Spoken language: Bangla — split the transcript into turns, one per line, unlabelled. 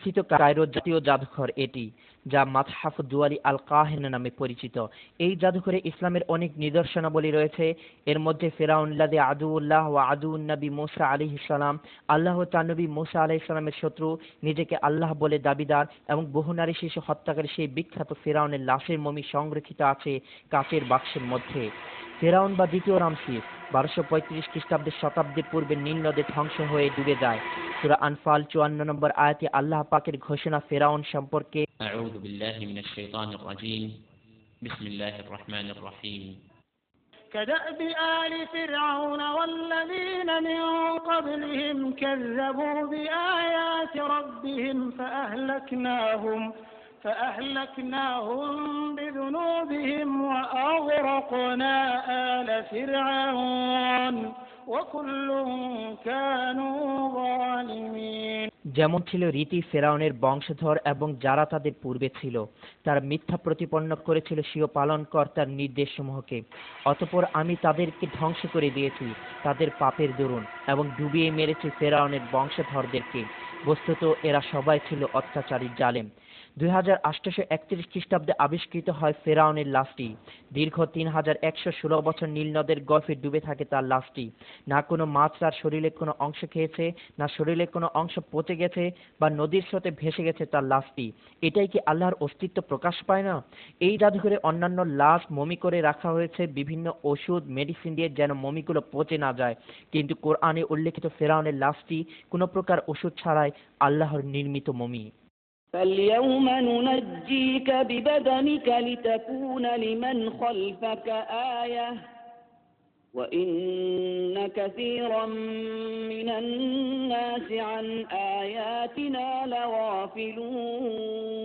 স্থিত কায়রো জাতীয় জাদুঘর এটি, যা মাতহাফ দুয়ালি আল কাহিনা নামে পরিচিত। এই জাদুঘরে ইসলামের অনেক নিদর্শনাবলী রয়েছে। এর মধ্যে ফেরাউন লাযী আদুউল্লাহ ওয়া আদুউন নবী মূসা আলাইহিস সালাম, আল্লাহ ও তার নবী মূসা আলাইহিস সালামের শত্রু, নিজেকে আল্লাহ বলে দাবিদার এবং বহু নারী শিশু হত্যাকারী সেই বিখ্যাত ফেরাউনের লাশের মমি সংরক্ষিত আছে কাচের বাক্সের মধ্যে। ফেরাউন বা দ্বিতীয় রামসিস 1235 খ্রিস্টাব্দের শতাব্দীর পূর্বে নীল নদে ধ্বংস হয়ে ডুবে যায়। সূরা আনফাল 54 নম্বর আয়াতে আল্লাহ পাকের ঘোষণা ফেরাউন সম্পর্কে,
আউযু বিল্লাহি মিনাশ শাইতানির রাজীম, বিসমিল্লাহির রহমানির রহিম।
كدأب آل فرعون والذين من قبلهم كذبوا بآيات ربهم فأهلكناهم بذنوبهم وأغرقنا آل فرعون وكل كانوا ظالمين।
যেমন ছিল রীতি ফেরাউনের বংশধর এবং যারা তাদের পূর্বে ছিল, তারা মিথ্যা প্রতিপন্ন করেছিল স্বীয় পালনকর্তার নির্দেশসমূহকে। অতঃপর আমি তাদেরকে ধ্বংস করে দিয়েছি তাদের পাপের দরুন এবং ডুবিয়ে মেরেছি ফেরাউনের বংশধরদেরকে। বস্তুত এরা সবাই ছিল অত্যাচারী জালেম। 2831 খ্রিস্টাব্দে আবিষ্কৃত হয় ফেরাউনের লাশটি। দীর্ঘ 3116 বছর নীল নদের গর্ভে ডুবে থাকে তার লাশটি। না কোনো মাছ তার শরীরের কোনো অংশ খেয়েছে, না শরীরের কোনো অংশ পচে গেছে বা নদীর স্রোতে ভেসে গেছে তার লাশটি। এটাই কি আল্লাহর অস্তিত্ব প্রকাশ পায় না? এই জাদুঘরে অন্যান্য লাশ মমি করে রাখা হয়েছে বিভিন্ন ওষুধ মেডিসিন দিয়ে, যেন মমিগুলো পচে না যায়। কিন্তু কোরআনে উল্লেখিত ফেরাউনের লাশটি কোনো প্রকার ওষুধ ছাড়াই আল্লাহর নির্মিত মমি।
فاليوم ننجيك ببدنك لتكون لمن خلفك آية وإن كثيرا من الناس عن آياتنا لغافلون